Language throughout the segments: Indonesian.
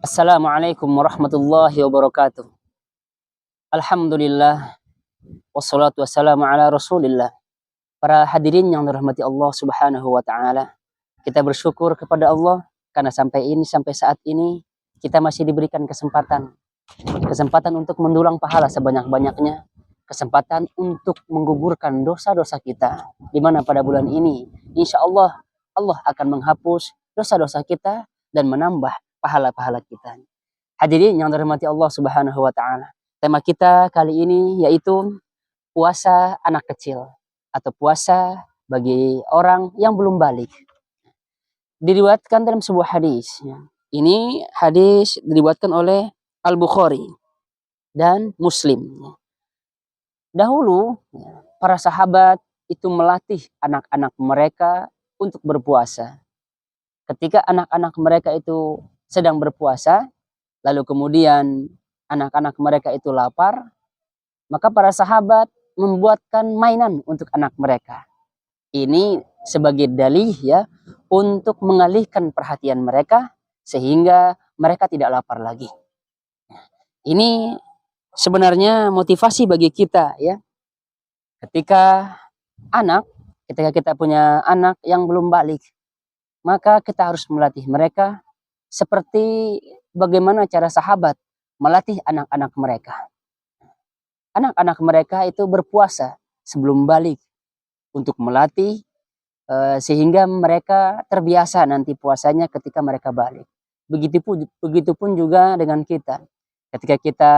Assalamualaikum warahmatullahi wabarakatuh. Alhamdulillah, wassalatu wassalamu ala rasulillah. Para hadirin yang dirahmati Allah subhanahu wa ta'ala, kita bersyukur kepada Allah karena sampai saat ini kita masih diberikan kesempatan untuk mendulang pahala sebanyak-banyaknya, kesempatan untuk menggugurkan dosa-dosa kita, di mana pada bulan ini insya Allah Allah akan menghapus dosa-dosa kita dan menambah pahala-pahala kita. Hadirin yang dirahmati Allah subhanahu wa ta'ala, tema kita kali ini yaitu puasa anak kecil atau puasa bagi orang yang belum balik. Diriwayatkan dalam sebuah hadis. Ini hadis diriwayatkan oleh Al-Bukhari dan Muslim. Dahulu para sahabat itu melatih anak-anak mereka untuk berpuasa. Ketika anak-anak mereka itu sedang berpuasa, lalu kemudian anak-anak mereka itu lapar, maka para sahabat membuatkan mainan untuk anak mereka. Ini sebagai dalih ya, untuk mengalihkan perhatian mereka sehingga mereka tidak lapar lagi. Ini sebenarnya motivasi bagi kita ya. Ketika kita punya anak yang belum balik, maka kita harus melatih mereka seperti bagaimana cara sahabat melatih anak-anak mereka. Anak-anak mereka itu berpuasa sebelum balik untuk melatih sehingga mereka terbiasa nanti puasanya ketika mereka balik. Begitupun juga dengan kita. Ketika kita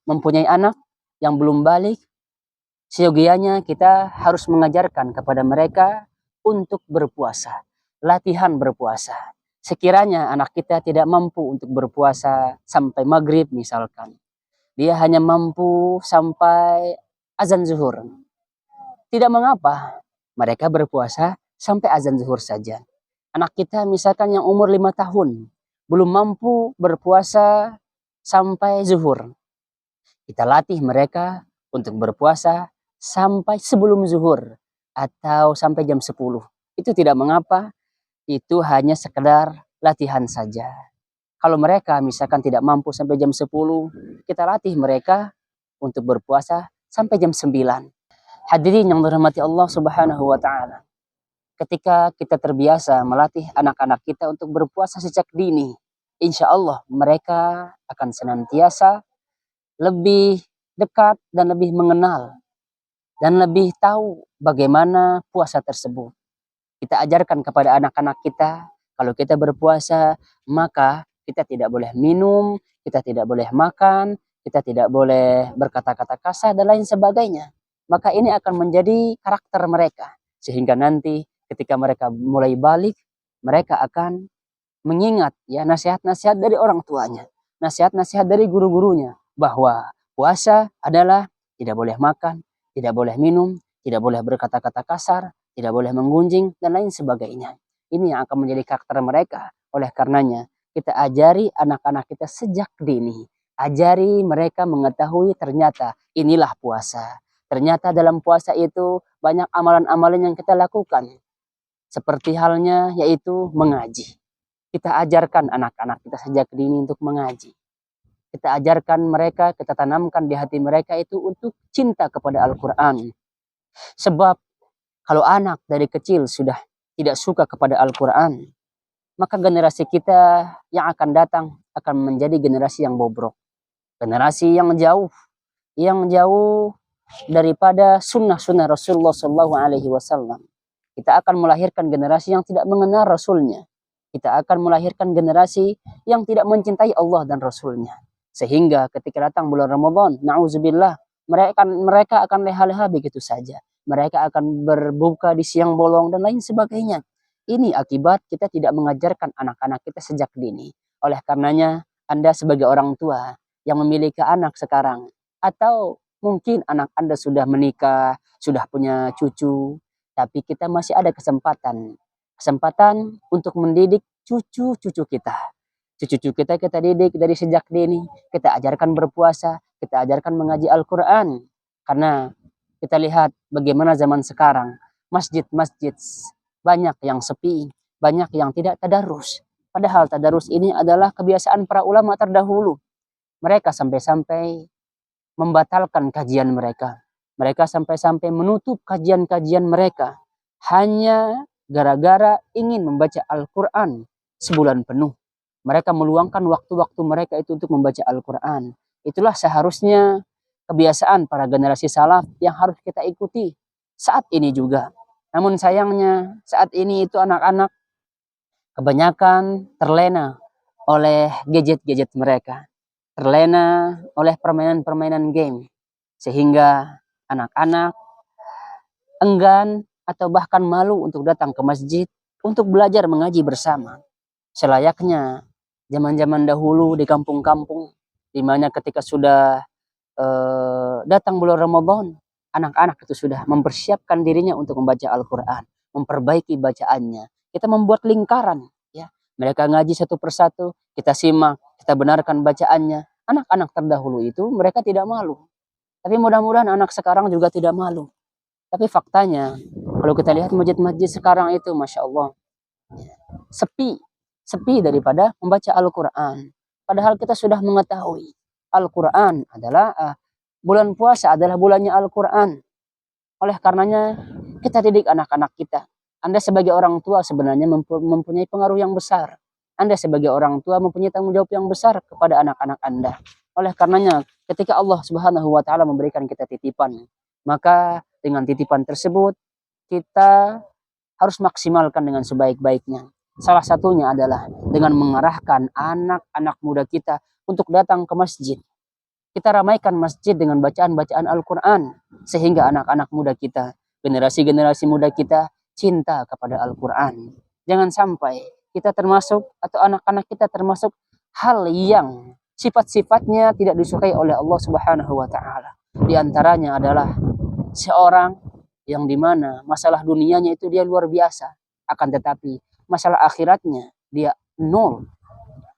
mempunyai anak yang belum balik, seyogianya kita harus mengajarkan kepada mereka untuk berpuasa. Latihan berpuasa. Sekiranya anak kita tidak mampu untuk berpuasa sampai maghrib misalkan, dia hanya mampu sampai azan zuhur, tidak mengapa, mereka berpuasa sampai azan zuhur saja. Anak kita misalkan yang umur 5 tahun, belum mampu berpuasa sampai zuhur, kita latih mereka untuk berpuasa sampai sebelum zuhur atau sampai jam 10. Itu tidak mengapa, itu hanya sekedar latihan saja. Kalau mereka misalkan tidak mampu sampai jam 10, kita latih mereka untuk berpuasa sampai jam 9. Hadirin yang dirahmati Allah subhanahu wa ta'ala, ketika kita terbiasa melatih anak-anak kita untuk berpuasa sejak dini, insya Allah mereka akan senantiasa lebih dekat dan lebih mengenal dan lebih tahu bagaimana puasa tersebut. Kita ajarkan kepada anak-anak kita, kalau kita berpuasa, maka kita tidak boleh minum, kita tidak boleh makan, kita tidak boleh berkata-kata kasar dan lain sebagainya. Maka ini akan menjadi karakter mereka. Sehingga nanti ketika mereka mulai balik, mereka akan mengingat ya nasihat-nasihat dari orang tuanya, nasihat-nasihat dari guru-gurunya, bahwa puasa adalah tidak boleh makan, tidak boleh minum, tidak boleh berkata-kata kasar, tidak boleh menggunjing, dan lain sebagainya. Ini yang akan menjadi karakter mereka. Oleh karenanya, kita ajari anak-anak kita sejak dini. Ajari mereka mengetahui ternyata inilah puasa. Ternyata dalam puasa itu banyak amalan-amalan yang kita lakukan. Seperti halnya yaitu mengaji. Kita ajarkan anak-anak kita sejak dini untuk mengaji. Kita ajarkan mereka, kita tanamkan di hati mereka itu untuk cinta kepada Al-Quran. Sebab kalau anak dari kecil sudah tidak suka kepada Al-Quran, maka generasi kita yang akan datang akan menjadi generasi yang bobrok. Generasi yang jauh daripada sunnah-sunnah Rasulullah SAW. Kita akan melahirkan generasi yang tidak mengenal Rasulnya. Kita akan melahirkan generasi yang tidak mencintai Allah dan Rasulnya. Sehingga ketika datang bulan Ramadan, na'udzubillah, mereka akan leha-leha begitu saja. Mereka akan berbuka di siang bolong dan lain sebagainya. Ini akibat kita tidak mengajarkan anak-anak kita sejak dini. Oleh karenanya, Anda sebagai orang tua yang memiliki anak sekarang, atau mungkin anak Anda sudah menikah, sudah punya cucu, tapi kita masih ada kesempatan untuk mendidik cucu-cucu kita. Cucu-cucu kita didik dari sejak dini, kita ajarkan berpuasa, kita ajarkan mengaji Al-Quran. Karena kita lihat bagaimana zaman sekarang, masjid-masjid banyak yang sepi, banyak yang tidak tadarus. Padahal tadarus ini adalah kebiasaan para ulama terdahulu. Mereka sampai-sampai membatalkan kajian mereka. Mereka sampai-sampai menutup kajian-kajian mereka hanya gara-gara ingin membaca Al-Quran sebulan penuh. Mereka meluangkan waktu-waktu mereka itu untuk membaca Al-Quran. Itulah seharusnya kebiasaan para generasi salaf yang harus kita ikuti saat ini juga. Namun sayangnya saat ini itu anak-anak kebanyakan terlena oleh gadget-gadget mereka. Terlena oleh permainan-permainan game. Sehingga anak-anak enggan atau bahkan malu untuk datang ke masjid untuk belajar mengaji bersama. Selayaknya zaman-zaman dahulu di kampung-kampung, di mana ketika sudah datang bulan Ramadan, anak-anak itu sudah mempersiapkan dirinya untuk membaca Al-Quran, memperbaiki bacaannya. Kita membuat lingkaran, ya. Mereka ngaji satu persatu, kita simak, kita benarkan bacaannya. Anak-anak terdahulu itu mereka tidak malu. Tapi mudah-mudahan anak sekarang juga tidak malu. Tapi faktanya, kalau kita lihat masjid-masjid sekarang itu, Masya Allah, sepi daripada membaca Al-Quran. Padahal kita sudah mengetahui, Al-Quran adalah, bulan puasa adalah bulannya Al-Quran. Oleh karenanya, kita didik anak-anak kita. Anda sebagai orang tua sebenarnya mempunyai pengaruh yang besar. Anda sebagai orang tua mempunyai tanggung jawab yang besar kepada anak-anak Anda. Oleh karenanya, ketika Allah Subhanahu wa Ta'ala memberikan kita titipan, maka dengan titipan tersebut kita harus maksimalkan dengan sebaik-baiknya. Salah satunya adalah dengan mengarahkan anak-anak muda kita untuk datang ke masjid. Kita ramaikan masjid dengan bacaan-bacaan Al-Quran, sehingga anak-anak muda kita, generasi-generasi muda kita cinta kepada Al-Quran. Jangan sampai kita termasuk atau anak-anak kita termasuk hal yang sifat-sifatnya tidak disukai oleh Allah Subhanahu wa Ta'ala. Di antaranya adalah seorang yang dimana masalah dunianya itu dia luar biasa, akan tetapi masalah akhiratnya dia nol,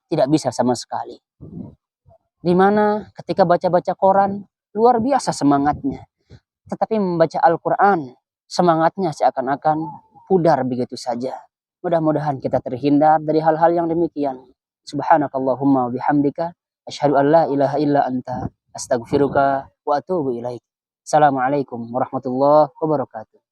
tidak bisa sama sekali. Dimana ketika baca-baca koran luar biasa semangatnya, tetapi membaca Al-Quran semangatnya seakan-akan pudar begitu saja. Mudah-mudahan kita terhindar dari hal-hal yang demikian. Subhanakallahumma bihamdika asyhadu an la ilaha illa anta astaghfiruka wa atubu ilaik. Assalamualaikum warahmatullahi wabarakatuh.